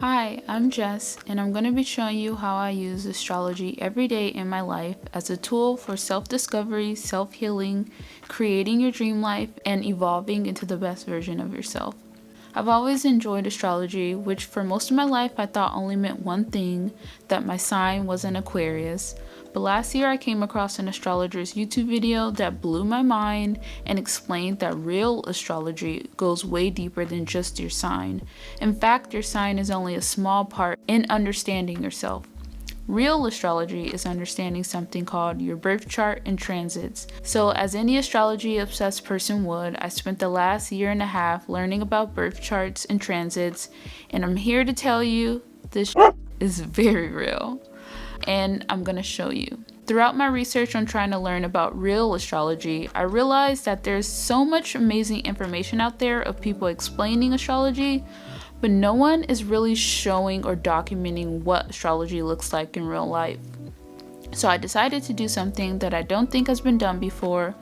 Hi, I'm Jess, and I'm going to be showing you how I use astrology every day in my life as a tool for self-discovery, self-healing, creating your dream life, and evolving into the best version of yourself. I've always enjoyed astrology, which for most of my life I thought only meant one thing, that my sign was an Aquarius. But last year I came across an astrologer's YouTube video that blew my mind and explained that real astrology goes way deeper than just your sign. In fact, your sign is only a small part in understanding yourself. Real astrology is understanding something called your birth chart and transits. So, as any astrology obsessed person would, I spent the last year and a half learning about birth charts and transits, and I'm here to tell you this is very real. And I'm gonna show you. Throughout my research on trying to learn about real astrology, I realized that there's so much amazing information out there of people explaining astrology, but no one is really showing or documenting what astrology looks like in real life. So I decided to do something that I don't think has been done before,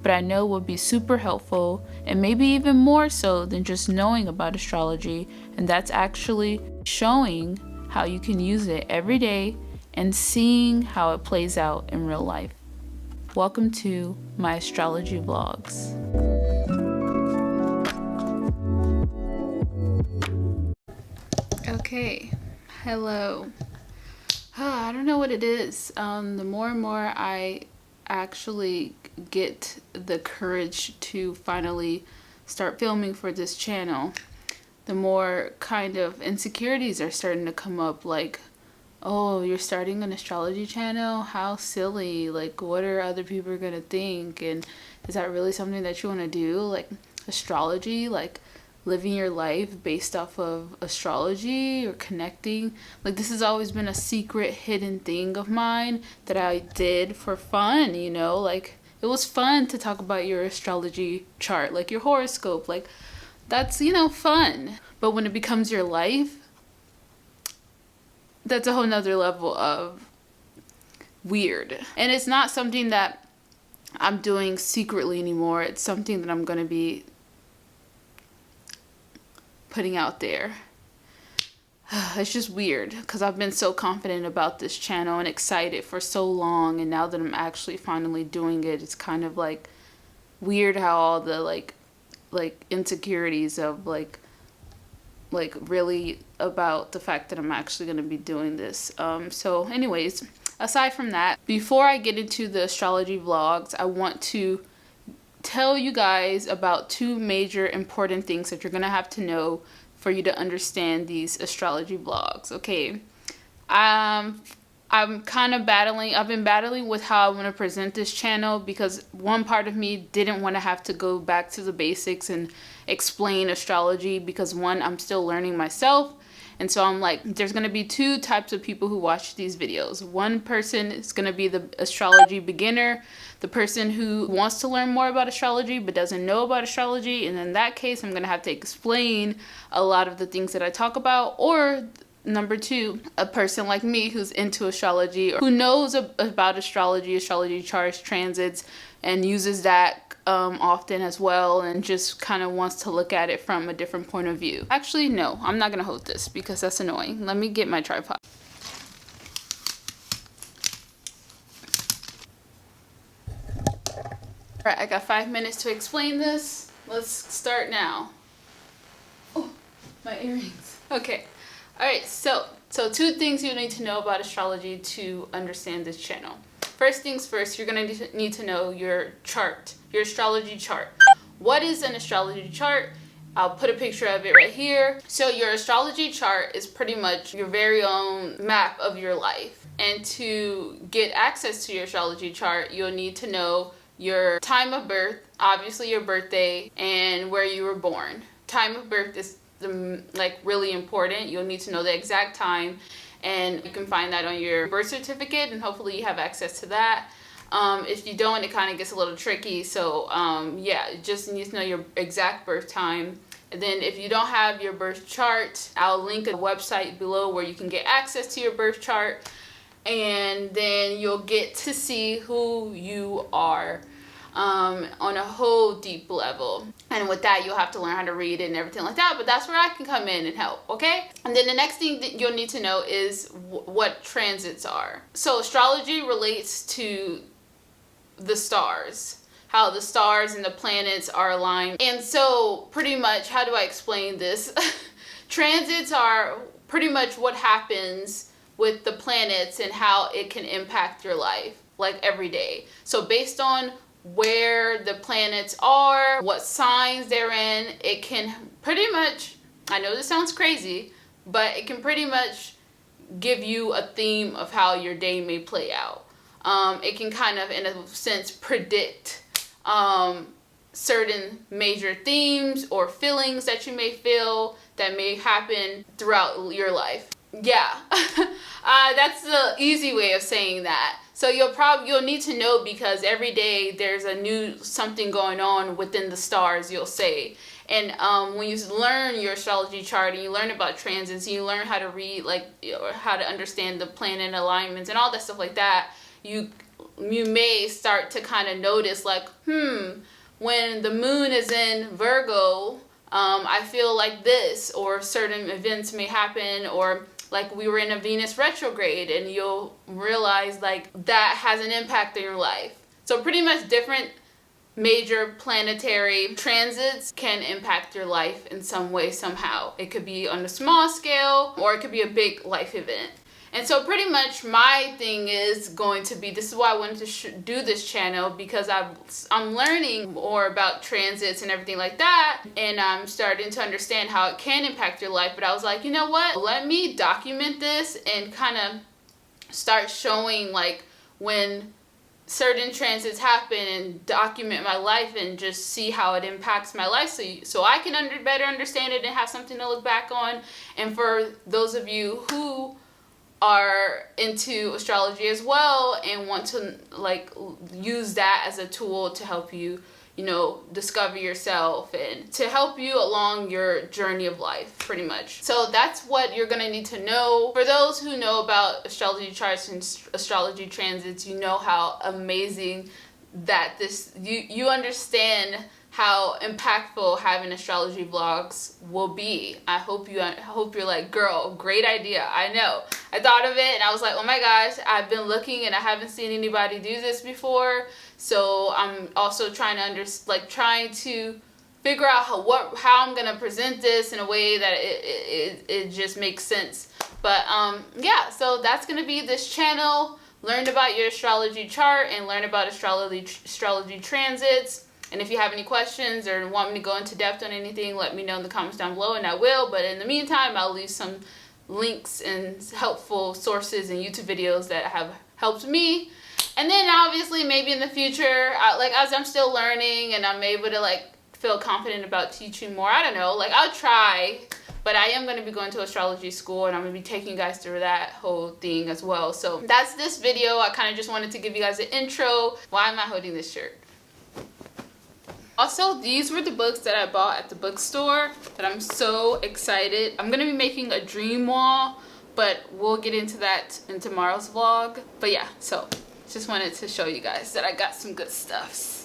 but I know would be super helpful and maybe even more so than just knowing about astrology, and that's actually showing how you can use it every day and seeing how it plays out in real life. Welcome to my astrology vlogs. Okay, hello. I don't know what it is. The more and more I actually get the courage to finally start filming for this channel, the more kind of insecurities are starting to come up, like, oh, you're starting an astrology channel? How silly. Like, what are other people gonna think? And is that really something that you want to do? Like, astrology, like living your life based off of astrology or connecting. Like, this has always been a secret hidden thing of mine that I did for fun, you know? Like, it was fun to talk about your astrology chart, like your horoscope. Like, that's, fun. But when it becomes your life, that's a whole nother level of weird. And it's not something that I'm doing secretly anymore. It's something that I'm going to be putting out there. It's just weird because I've been so confident about this channel and excited for so long, and now that I'm actually finally doing it, it's kind of like weird how all the like insecurities of like really about the fact that I'm actually going to be doing this. So anyways, aside from that, before I get into the astrology vlogs, I want to tell you guys about two major important things that you're going to have to know for you to understand these astrology vlogs. Okay. I've been battling with how I want to present this channel, because one part of me didn't want to have to go back to the basics and explain astrology, because one, I'm still learning myself. And so I'm like, there's going to be two types of people who watch these videos. One person is going to be the astrology beginner, the person who wants to learn more about astrology but doesn't know about astrology. And in that case, I'm going to have to explain a lot of the things that I talk about. Or number two, a person like me who's into astrology or who knows about astrology charts, transits, and uses that often as well, and just kind of wants to look at it from a different point of view. Actually, no, I'm not going to hold this because that's annoying. Let me get my tripod. All right, I got 5 minutes to explain this. Let's start now. Oh, my earrings. Okay. All right, so two things you need to know about astrology to understand this channel. First things first, you're going to need to know your chart, your astrology chart. What is an astrology chart? I'll put a picture of it right here. So your astrology chart is pretty much your very own map of your life. And to get access to your astrology chart, you'll need to know your time of birth, obviously your birthday, and where you were born. Time of birth is really important. You'll need to know the exact time, and you can find that on your birth certificate, and hopefully you have access to that. If you don't, it kind of gets a little tricky. So yeah, just need to know your exact birth time. And then if you don't have your birth chart, I'll link a website below where you can get access to your birth chart, and then you'll get to see who you are. on a whole deep level. And with that, you'll have to learn how to read it and everything like that, but that's where I can come in and help, okay? And then the next thing that you'll need to know is what transits are. So astrology relates to the stars, how the stars and the planets are aligned. And so pretty much, how do I explain this? Transits are pretty much what happens with the planets and how it can impact your life, like every day. So based on where the planets are, what signs they're in, it can pretty much, I know this sounds crazy, but it can pretty much give you a theme of how your day may play out. It can kind of, in a sense, predict certain major themes or feelings that you may feel that may happen throughout your life. Yeah, that's the easy way of saying that. So you'll need to know, because every day there's a new something going on within the stars, you'll say. And when you learn your astrology chart and you learn about transits, and you learn how to read, like, or how to understand the planet alignments and all that stuff like that, you may start to kind of notice, like, when the moon is in Virgo, I feel like this, or certain events may happen, or like we were in a Venus retrograde, and you'll realize like that has an impact on your life. So pretty much different major planetary transits can impact your life in some way, somehow. It could be on a small scale, or it could be a big life event. And so pretty much my thing is going to be, this is why I wanted to do this channel, because I'm learning more about transits and everything like that, and I'm starting to understand how it can impact your life. But I was like, you know what, let me document this and kind of start showing like when certain transits happen, and document my life and just see how it impacts my life, so I can better understand it and have something to look back on. And for those of you who are into astrology as well and want to like use that as a tool to help you, you know, discover yourself and to help you along your journey of life, pretty much. So that's what you're gonna need to know. For those who know about astrology charts and astrology transits, you know how amazing that you understand how impactful having astrology vlogs will be. I hope you're like, girl, great idea. I know. I thought of it and I was like, oh my gosh, I've been looking and I haven't seen anybody do this before. So I'm also trying to figure out how I'm gonna present this in a way that it just makes sense. But yeah, so that's gonna be this channel. Learn about your astrology chart and learn about astrology transits. And if you have any questions or want me to go into depth on anything, let me know in the comments down below and I will. But in the meantime, I'll leave some links and helpful sources and YouTube videos that have helped me. And then obviously maybe in the future, like as I'm still learning and I'm able to like feel confident about teaching more, I don't know, like I'll try. But I am going to be going to astrology school and I'm going to be taking you guys through that whole thing as well. So that's this video. I kind of just wanted to give you guys an intro. Why am I holding this shirt? Also, these were the books that I bought at the bookstore that I'm so excited. I'm going to be making a dream wall, but we'll get into that in tomorrow's vlog. But yeah, so just wanted to show you guys that I got some good stuff.